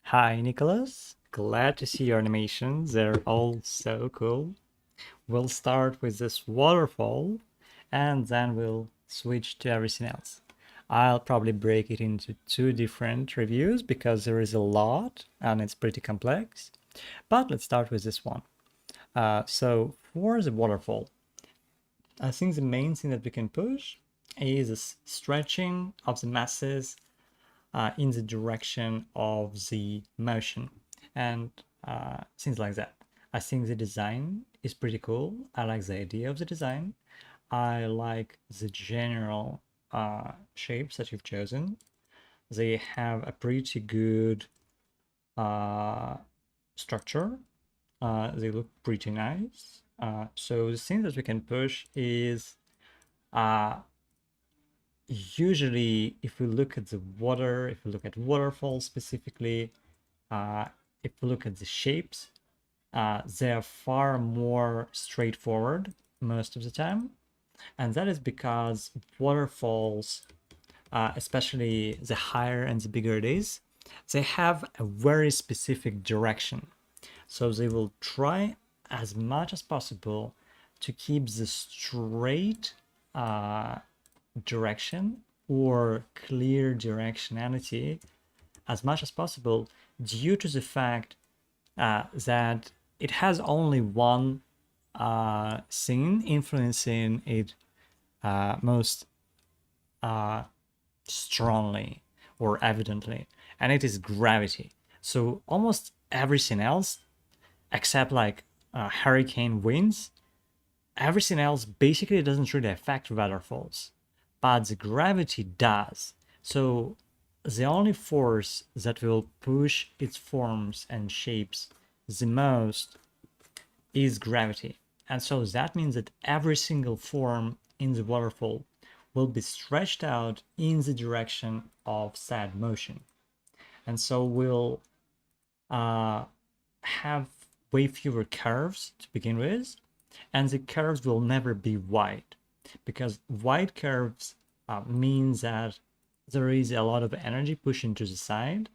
Hi, Nicholas. Glad to see your animations. They're all so cool. We'll start with this waterfall and then we'll switch to everything else. I'll probably break it into two different reviews because there is a lot and it's pretty complex. But let's start with this one. So for the waterfall, I think the main thing that we can push is this stretching of the masses in the direction of the motion and things like that. I think the design is pretty cool. I like the idea of the design. I like the general shapes that you've chosen. They have a pretty good structure. They look pretty nice. So the thing that we can push is usually if we look at the water, if we look at waterfalls specifically, if we look at the shapes, they are far more straightforward most of the time. And that is because waterfalls, especially the higher and the bigger it is, they have a very specific direction. So they will try as much as possible to keep the straight direction or clear directionality as much as possible due to the fact that it has only one thing influencing it most strongly or evidently, and it is gravity. So almost everything else, except like hurricane winds, everything else basically doesn't really affect waterfalls, but the gravity does. So the only force that will push its forms and shapes the most is gravity. And so that means that every single form in the waterfall will be stretched out in the direction of said motion. And so we'll have way fewer curves to begin with, and the curves will never be wide, because wide curves means that there is a lot of energy pushing to the side,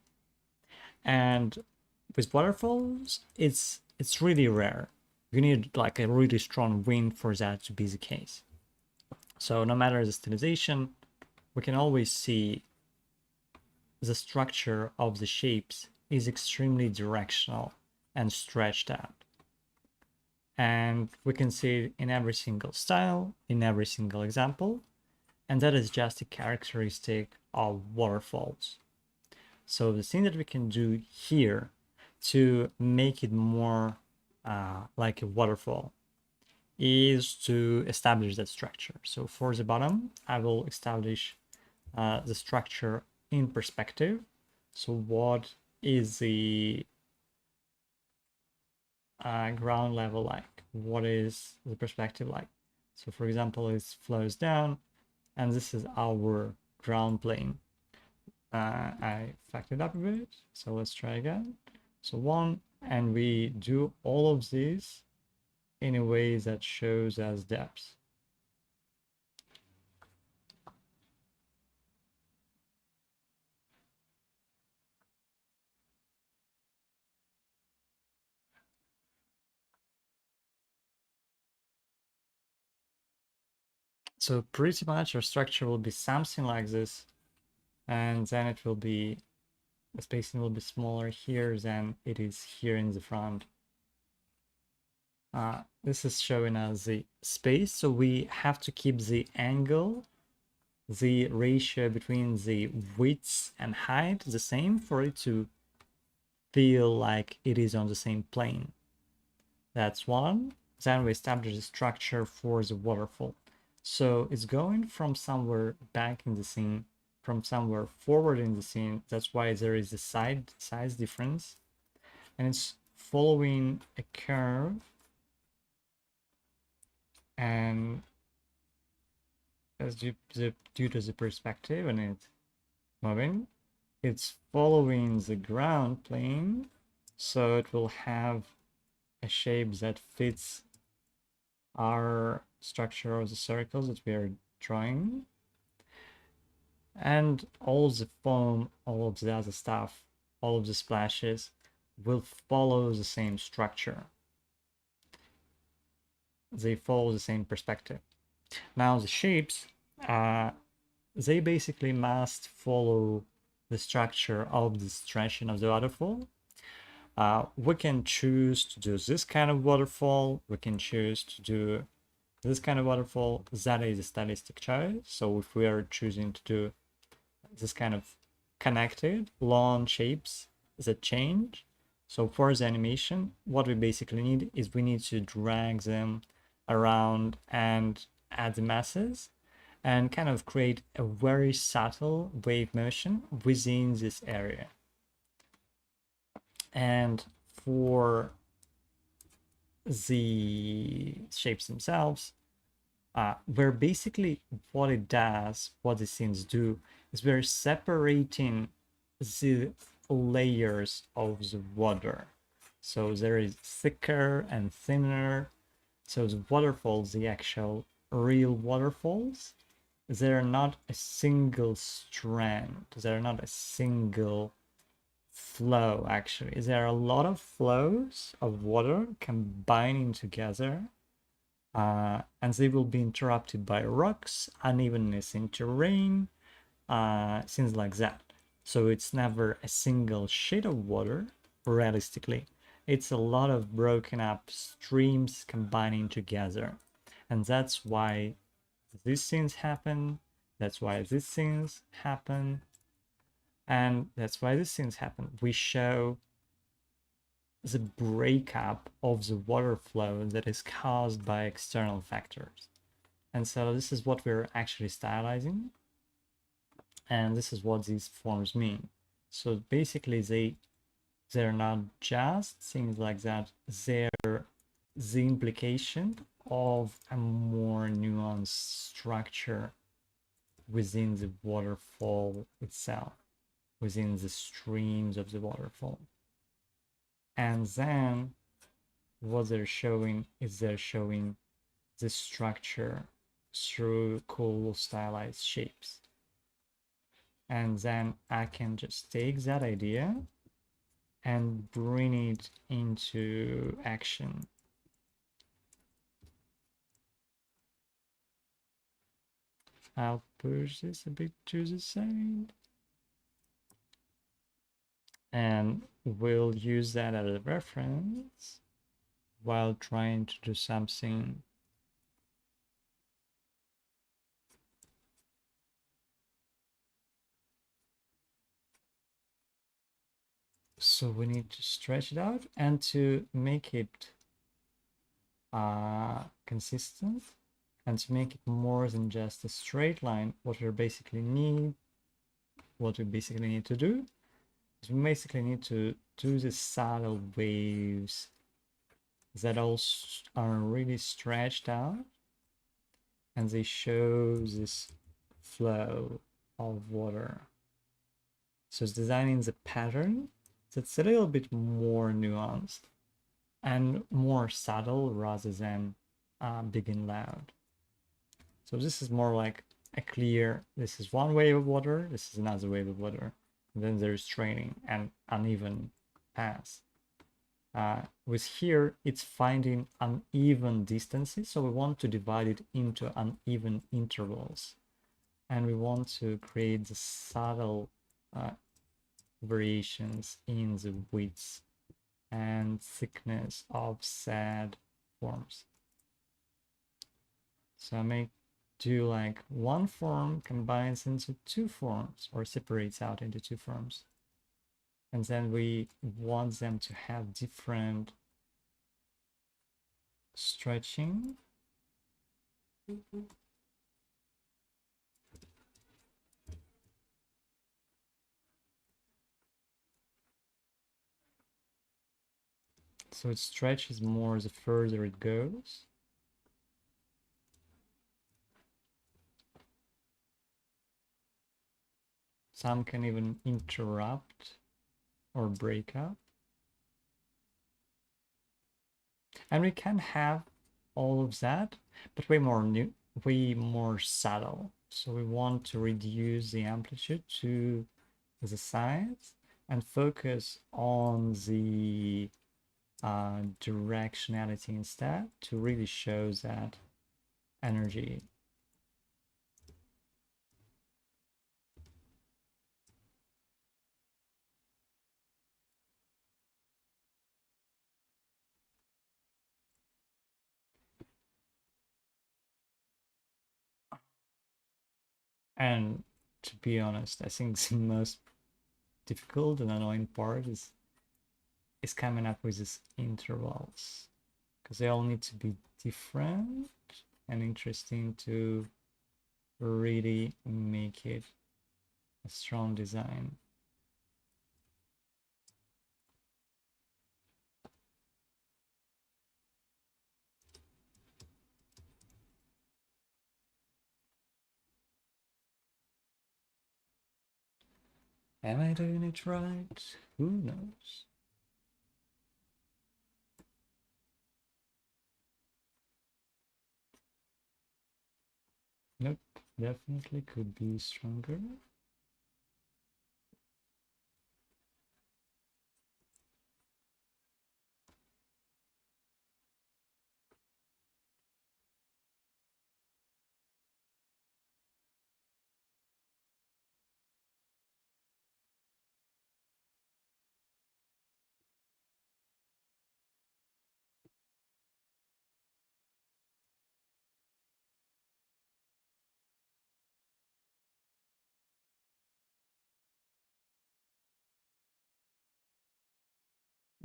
and with waterfalls it's really rare. You need like a really strong wind for that to be the case. So no matter the stylization, we can always see the structure of the shapes is extremely directional and stretched out. And we can see it in every single style, in every single example, and that is just a characteristic of waterfalls. So the thing that we can do here to make it more like a waterfall is to establish that structure. So for the bottom, I will establish the structure in perspective. So what is the ground level like? What is the perspective like? So for example, it flows down, and this is our ground plane. I fucked it up a bit, so let's try again. So one, and we do all of these in a way that shows as depth. So pretty much our structure will be something like this, and then it will be, the spacing will be smaller here than it is here in the front. This is showing us the space, so we have to keep the angle, the ratio between the width and height the same for it to feel like it is on the same plane. That's one. Then we establish the structure for the waterfall. So it's going from somewhere back in the scene, from somewhere forward in the scene. That's why there is a size difference. And it's following a curve, and as due to the perspective and it moving, it's following the ground plane, so it will have a shape that fits our structure of the circles that we are drawing. And all the foam, all of the other stuff, all of the splashes will follow the same structure. They follow the same perspective. Now the shapes, they basically must follow the structure of the stretching of the waterfall. We can choose to do this kind of waterfall. We can choose to do this kind of waterfall. That is a stylistic choice. So if we are choosing to do this kind of connected long shapes that change, so for the animation, what we basically need is we need to drag them around and add the masses and kind of create a very subtle wave motion within this area. And for the shapes themselves, where basically what it does, what the scenes do, is we're separating the layers of the water. So there is thicker and thinner. So the waterfalls, the actual real waterfalls, they're not a single strand. They're not a single flow, actually. There are a lot of flows of water combining together, and they will be interrupted by rocks, unevenness in terrain, things like that. So it's never a single sheet of water, realistically. It's a lot of broken up streams combining together. And that's why these things happen. That's why these things happen. And that's why these things happen. We show the breakup of the water flow that is caused by external factors. And so this is what we're actually stylizing. And this is what these forms mean. So basically they're not just things like that, they're the implication of a more nuanced structure within the waterfall itself, within the streams of the waterfall. And then what they're showing is they're showing the structure through cool stylized shapes. And then I can just take that idea and bring it into action. I'll push this a bit to the side. And we'll use that as a reference while trying to do something so we need to stretch it out, and to make it consistent and to make it more than just a straight line, what we basically need to do is we basically need to do the subtle waves that also are really stretched out, and they show this flow of water. So it's designing the pattern that's a little bit more nuanced and more subtle rather than big and loud. So this is more like a clear, this is one wave of water, this is another wave of water, and then there's training and uneven paths. With here, it's finding uneven distances, so we want to divide it into uneven intervals. And we want to create the subtle variations in the width and thickness of said forms. So I may do like one form combines into two forms or separates out into two forms. And then we want them to have different stretching. So it stretches more the further it goes. Some can even interrupt or break up. And we can have all of that, but way more subtle. So we want to reduce the amplitude to the sides and focus on the directionality instead to really show that energy. And to be honest, I think the most difficult and annoying part is coming up with these intervals, because they all need to be different and interesting to really make it a strong design. Am I doing it right? Who knows? Nope, definitely could be stronger.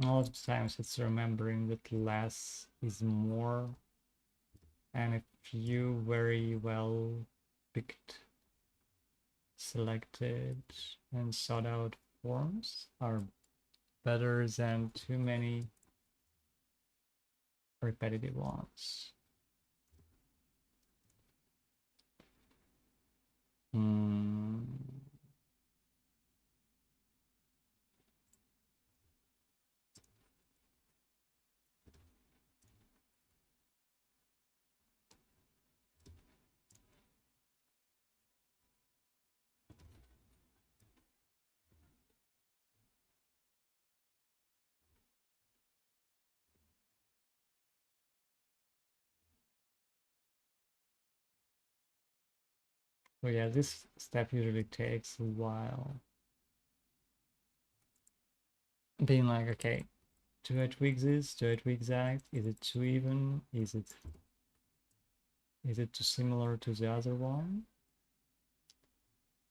A lot of times it's remembering that less is more, and if you very well picked, selected, and sought out forms are better than too many repetitive ones. Hmm. So yeah, this step usually takes a while. Being like, okay, do I tweak this? Do I tweak that? Is it too even? Is it too similar to the other one?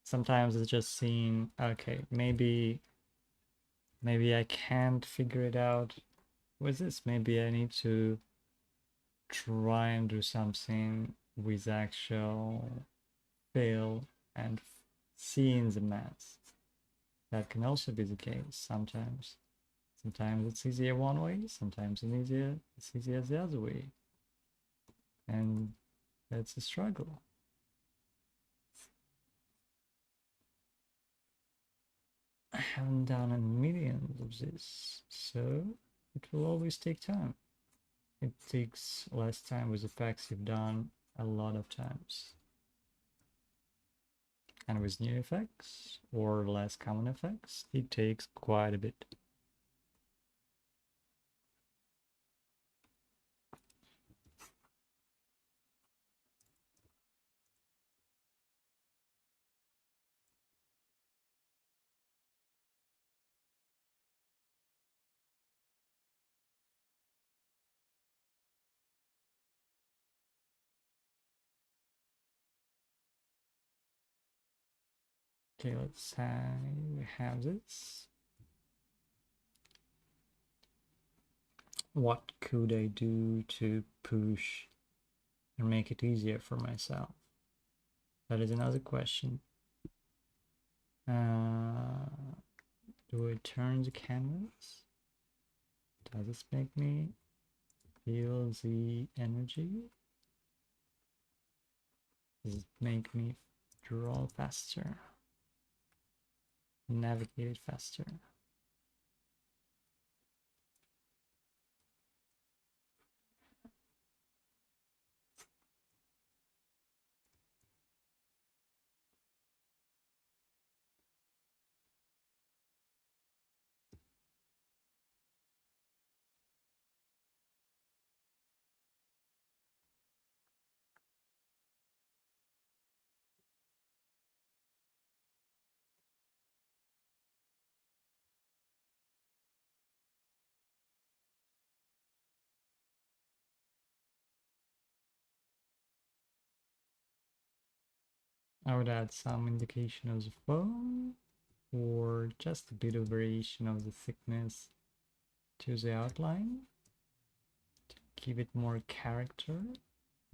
Sometimes it's just seeing, okay, maybe I can't figure it out with this. Maybe I need to try and do something with actual feel and seeing the math. That can also be the case sometimes. Sometimes it's easier one way, sometimes it's easier the other way. And that's a struggle. I haven't done a million of this, so it will always take time. It takes less time with effects you've done a lot of times. And with new effects or less common effects, it takes quite a bit. Okay, let's say we have this. What could I do to push and make it easier for myself? That is another question. Do I turn the canvas? Does this make me feel the energy? Does it make me draw faster? Navigate it faster? I would add some indication of the foam or just a bit of variation of the thickness to the outline to give it more character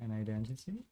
and identity.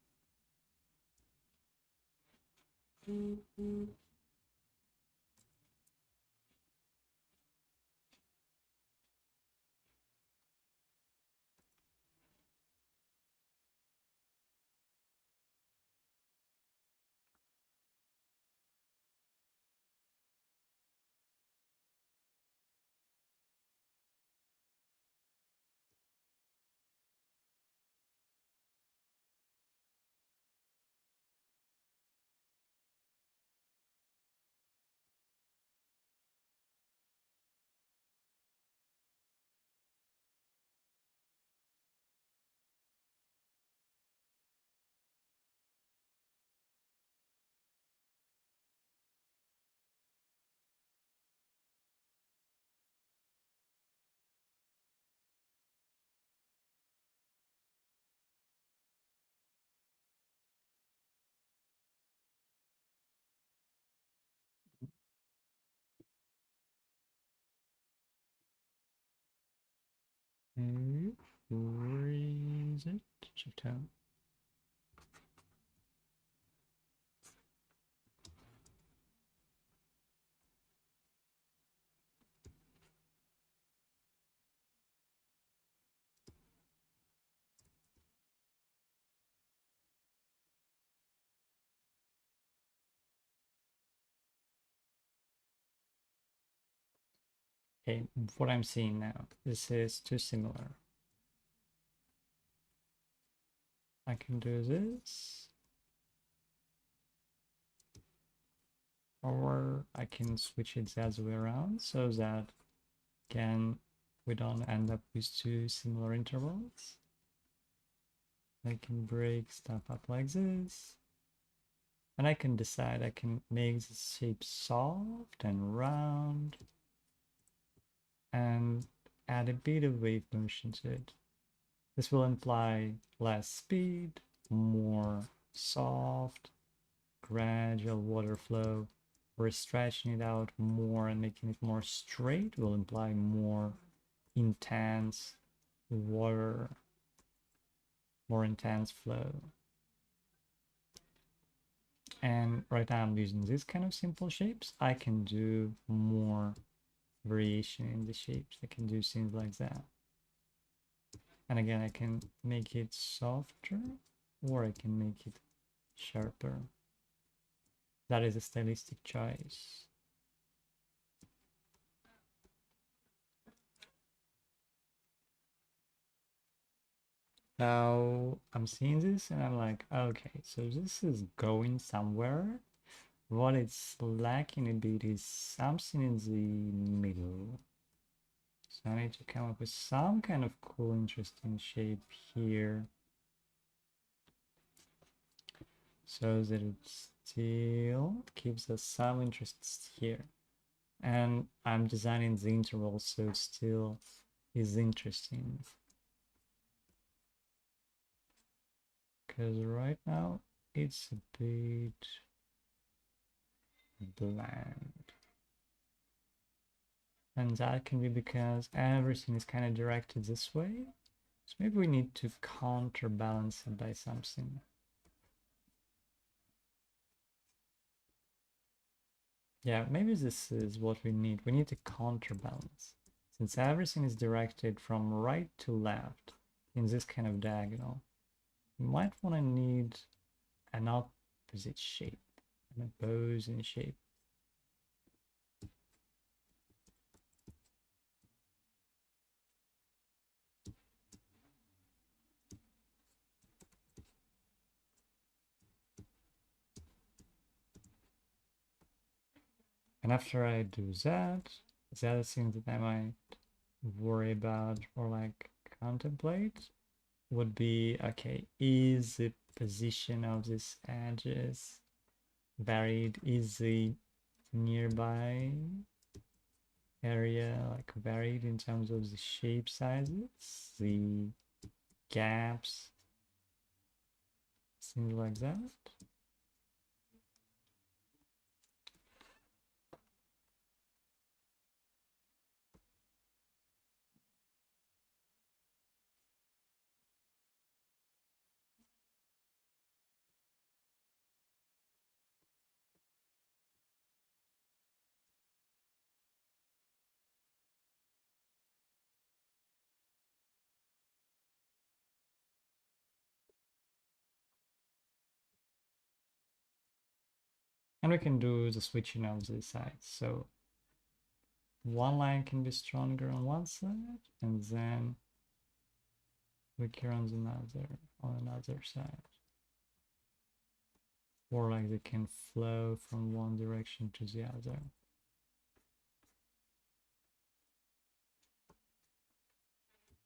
Freeze it. Shift out. Okay, what I'm seeing now, this is too similar. I can do this, or I can switch it the other way around so that again we don't end up with two similar intervals. I can break stuff up like this, and I can decide I can make the shape soft and round and add a bit of wave motion to it. This will imply less speed, more soft, gradual water flow. We're stretching it out more and making it more straight will imply more intense water, more intense flow. And right now I'm using this kind of simple shapes. I can do more variation in the shapes. I can do things like that. And again, I can make it softer or I can make it sharper. That is a stylistic choice. Now I'm seeing this and I'm like, okay, so this is going somewhere. What it's lacking a bit is something in the middle. So I need to come up with some kind of cool, interesting shape here so that it still gives us some interest here. And I'm designing the interval so it still is interesting. Because right now it's a bit bland. And that can be because everything is kind of directed this way. So maybe we need to counterbalance it by something. Yeah, maybe this is what we need. We need to counterbalance. Since everything is directed from right to left in this kind of diagonal, you might want to need an opposite shape, an opposing shape. And after I do that, the other thing that I might worry about or like contemplate would be, okay, is the position of these edges varied? Is the nearby area like varied in terms of the shape sizes, the gaps, things like that? And we can do the switching of the sides. So one line can be stronger on one side, and then weaker on another side. Or like they can flow from one direction to the other.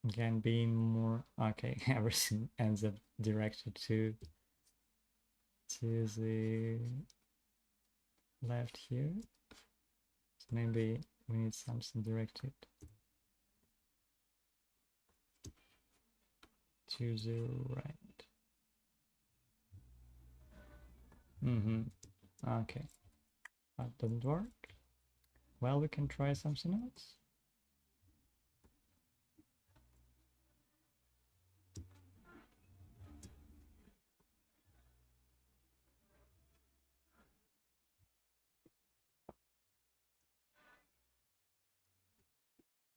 Again, being more okay, everything ends up directed to the left here. So maybe we need something directed to the right. Okay, that doesn't work. Well, we can try something else.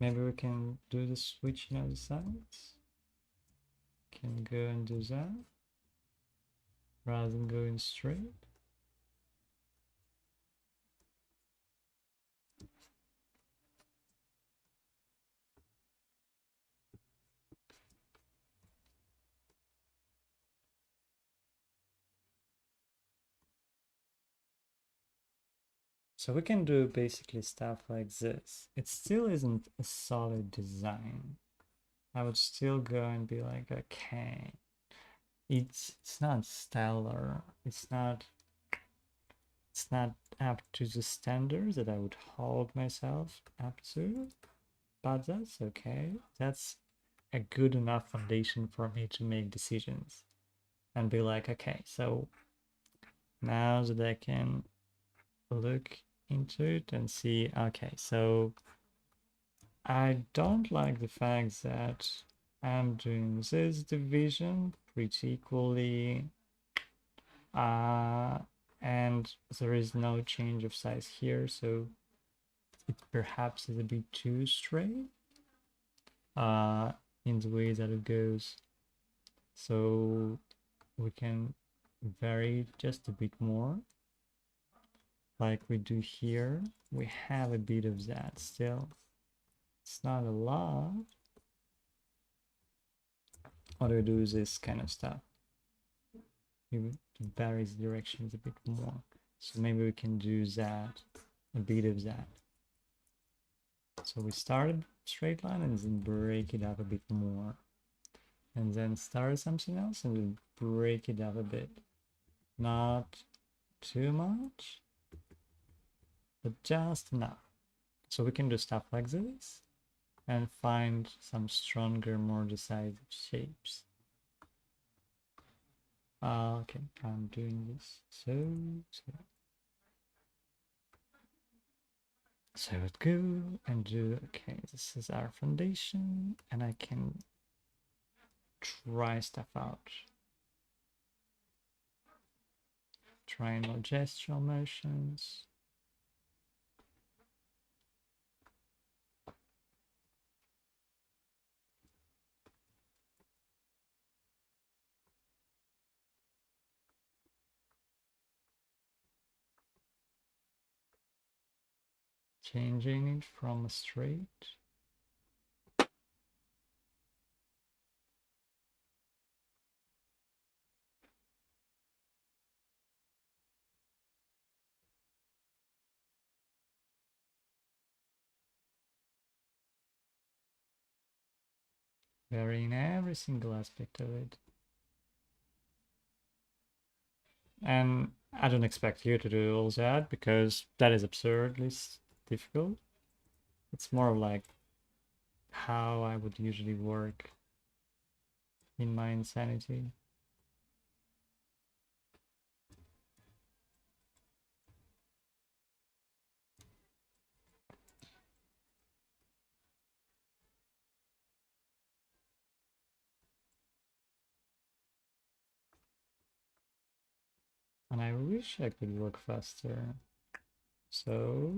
Maybe we can do the switching of the sides. Can go and do that rather than going straight. So we can do basically stuff like this. It still isn't a solid design. I would still go and be like, okay, it's not stellar. It's not up to the standards that I would hold myself up to, but that's okay. That's a good enough foundation for me to make decisions and be like, okay, so now that I can look into it and see, okay, so I don't like the fact that I'm doing this division pretty equally, and there is no change of size here, so it perhaps is a bit too straight in the way that it goes. So we can vary just a bit more, like we do here. We have a bit of that still. It's not a lot. What do we do is this kind of stuff. It varies directions a bit more. So maybe we can do that, a bit of that. So we started straight line and then break it up a bit more. And then start something else and then break it up a bit. Not too much, but just enough. So we can do stuff like this and find some stronger, more decisive shapes. Okay, I'm doing this so let's go and do, okay, this is our foundation, and I can try stuff out. Triangle gestural motions. Changing it from a straight. Varying every single aspect of it. And I don't expect you to do all that because that is absurdly difficult. It's more like how I would usually work in my insanity. And I wish I could work faster. So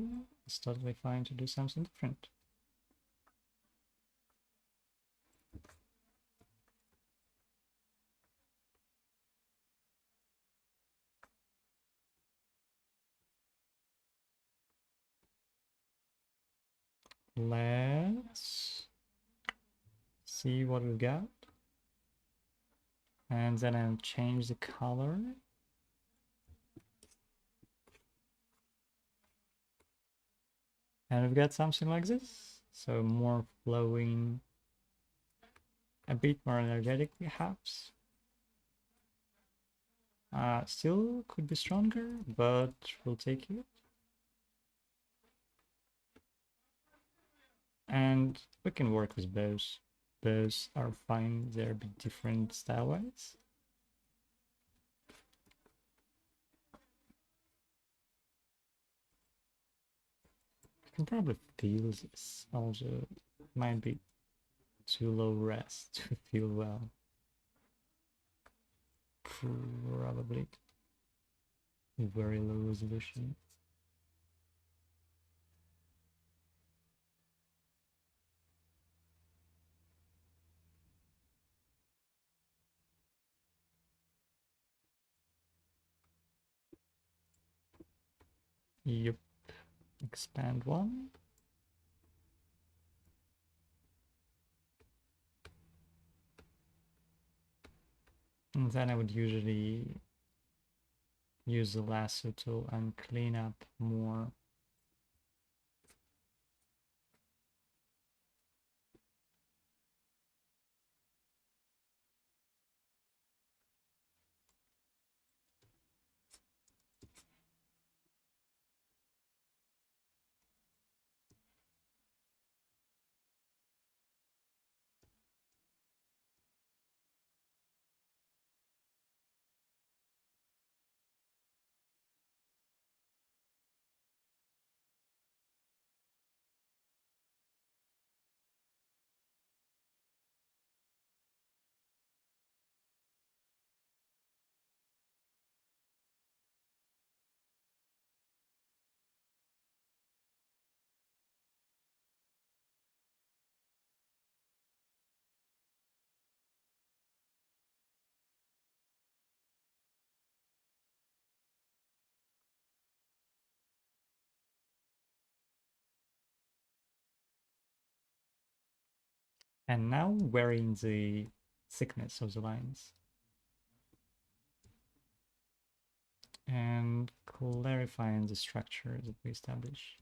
it's totally fine to do something different. Let's see what we got. And then I'll change the color. And we've got something like this. So more flowing, a bit more energetic perhaps. Still could be stronger, but we'll take it. And we can work with both. Both are fine, they're a bit different style-wise. You can probably feel this, also might be too low res to feel well. Probably very low resolution. Yep, expand one. And then I would usually use the lasso tool and clean up more. And now varying the thickness of the lines. And clarifying the structure that we establish.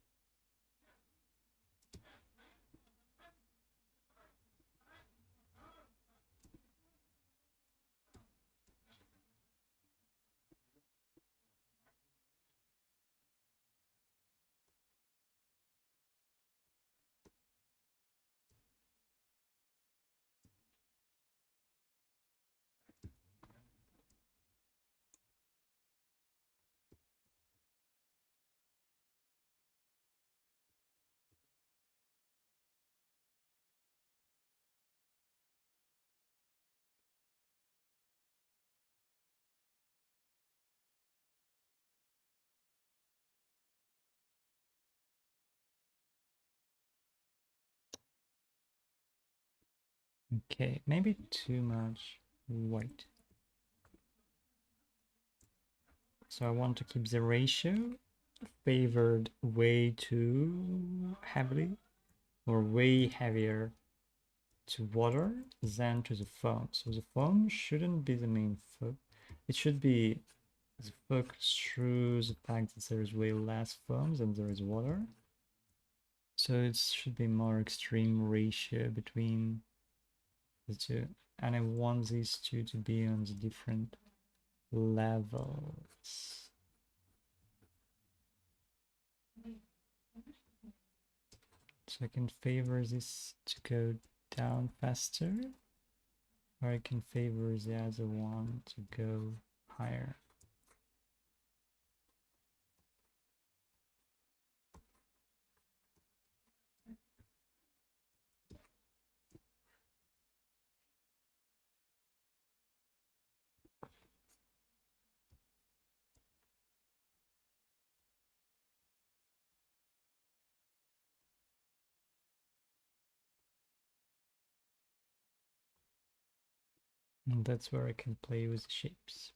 Okay, maybe too much white. So I want to keep the ratio favored way too heavily or way heavier to water than to the foam. So the foam shouldn't be the main focus. It should be the focus through the fact that there is way less foam than there is water. So it should be more extreme ratio between the two. And I want these two to be on the different levels. So I can favor this to go down faster, or I can favor the other one to go higher. And that's where I can play with shapes.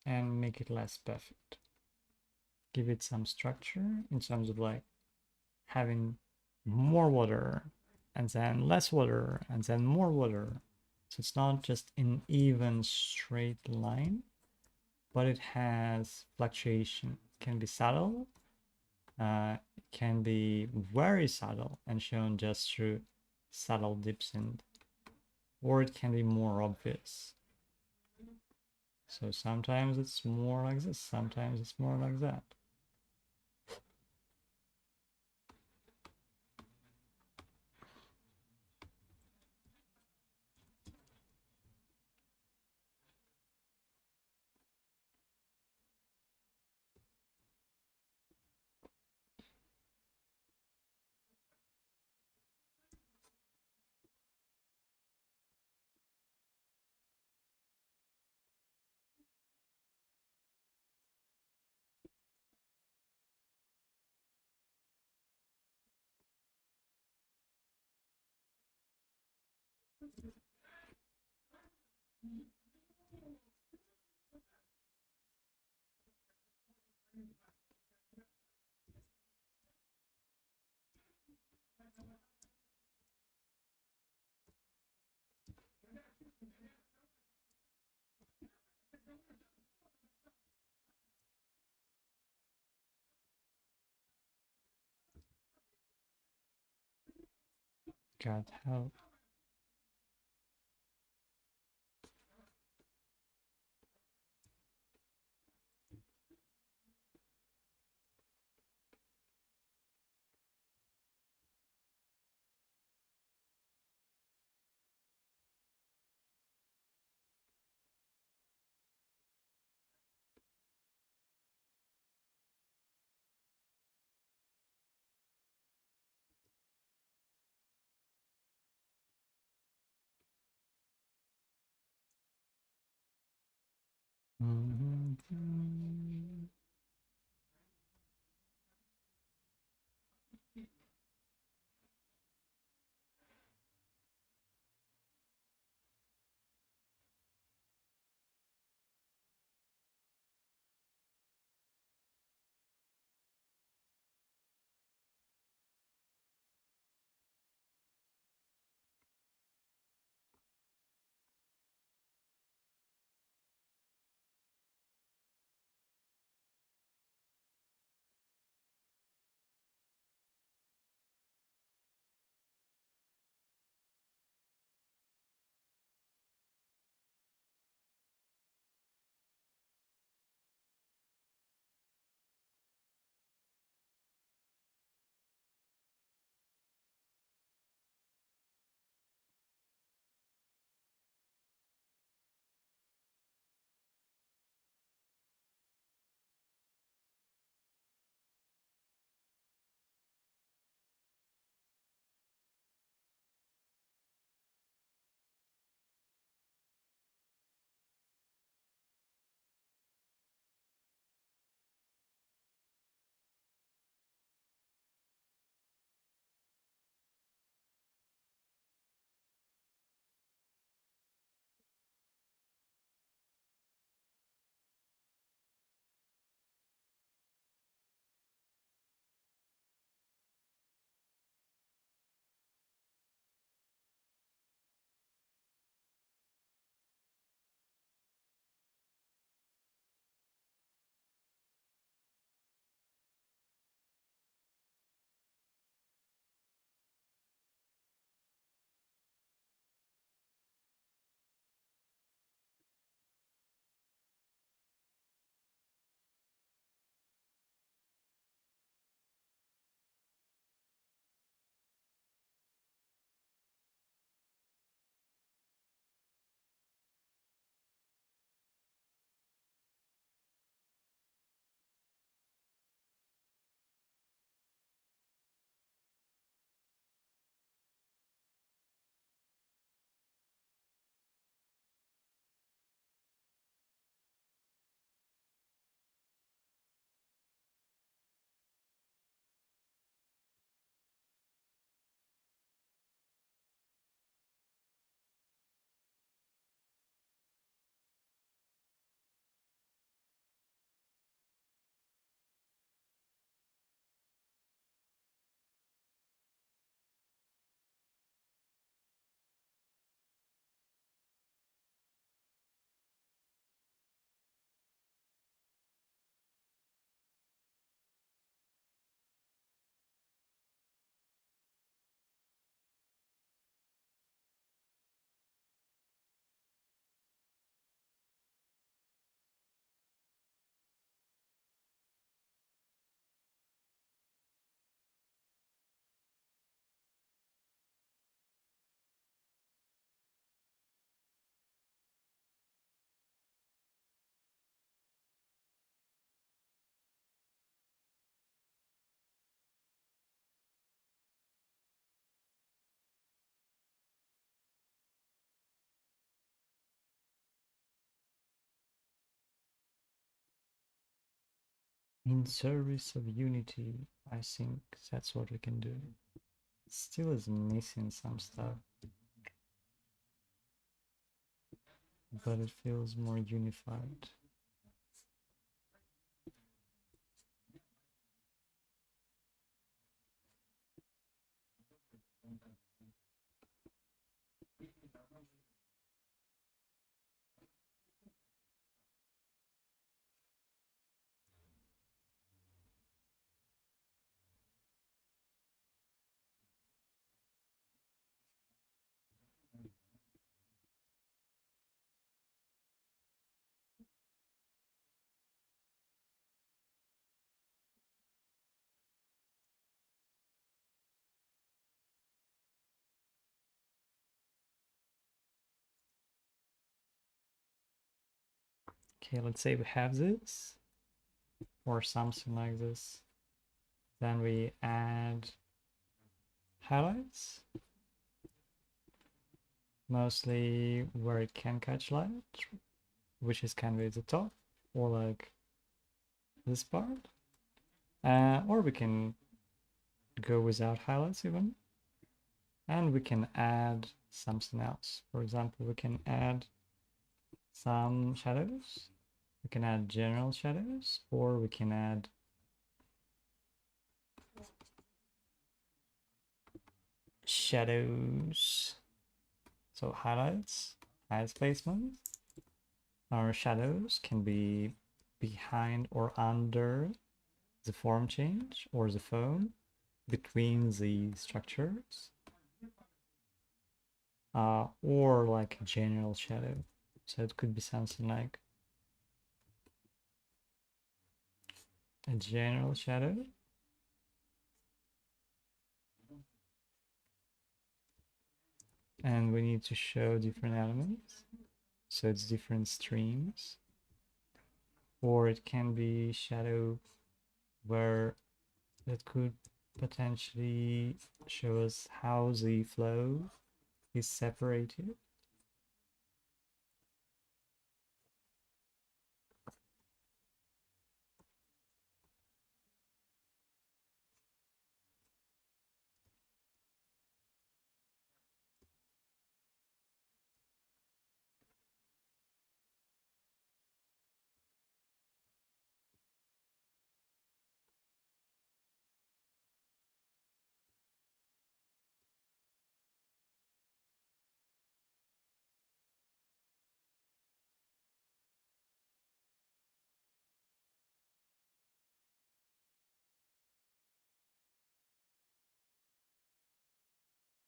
and make it less perfect. Give it some structure in terms of like having more water and then less water and then more water. So it's not just an even straight line, but it has fluctuation. It can be subtle, it can be very subtle and shown just through subtle dips, and or it can be more obvious. So sometimes it's more like this, sometimes it's more like that. God help. Mm-hmm. In service of unity, I think that's what we can do. Still is missing some stuff, but it feels more unified. Okay, let's say we have this or something like this. Then we add highlights, mostly where it can catch light, which is kind of at the top, or like this part. Or we can go without highlights even. And we can add something else. For example, we can add some shadows. We can add general shadows, or we can add shadows. So highlights, highlights placement. Our shadows can be behind or under the form change or the phone, between the structures, or like a general shadow. So it could be something like a general shadow. And we need to show different elements. So it's different streams. Or it can be shadow where it could potentially show us how the flow is separated.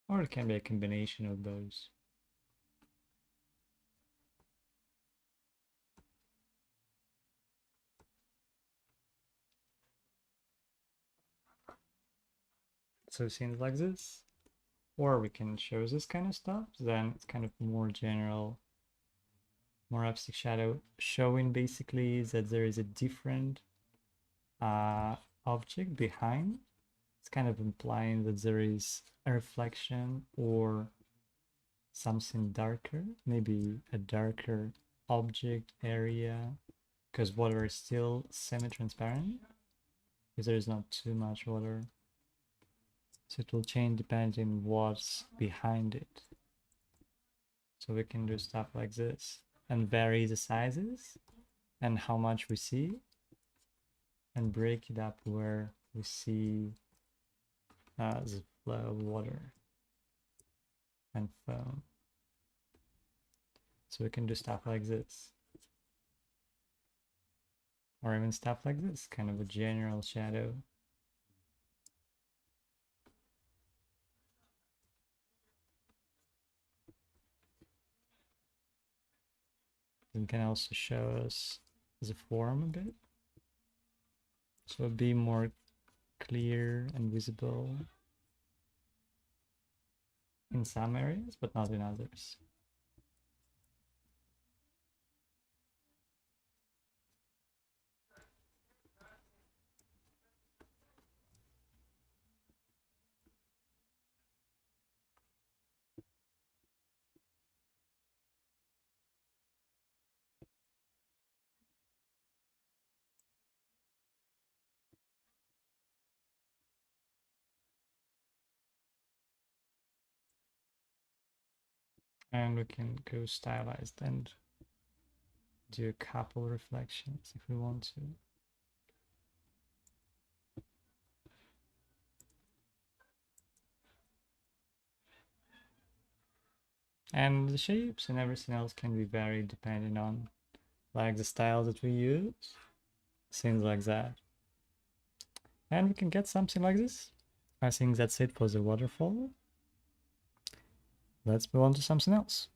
Or it can be a combination of those. So scenes like this. Or we can show this kind of stuff. Then it's kind of more general, more abstract shadow, showing basically that there is a different object behind. It's kind of implying that there is a reflection or something darker, maybe a darker object area, because water is still semi-transparent, because there is not too much water. So it will change depending what's behind it. So we can do stuff like this and vary the sizes and how much we see and break it up where we see the flow of water and foam. So we can do stuff like this. Or even stuff like this, kind of a general shadow. It can also show us the form a bit. So be more clear and visible in some areas, but not in others. And we can go stylized and do a couple reflections if we want to. And the shapes and everything else can be varied depending on like the style that we use, things like that. And we can get something like this. I think that's it for the waterfall. Let's move on to something else.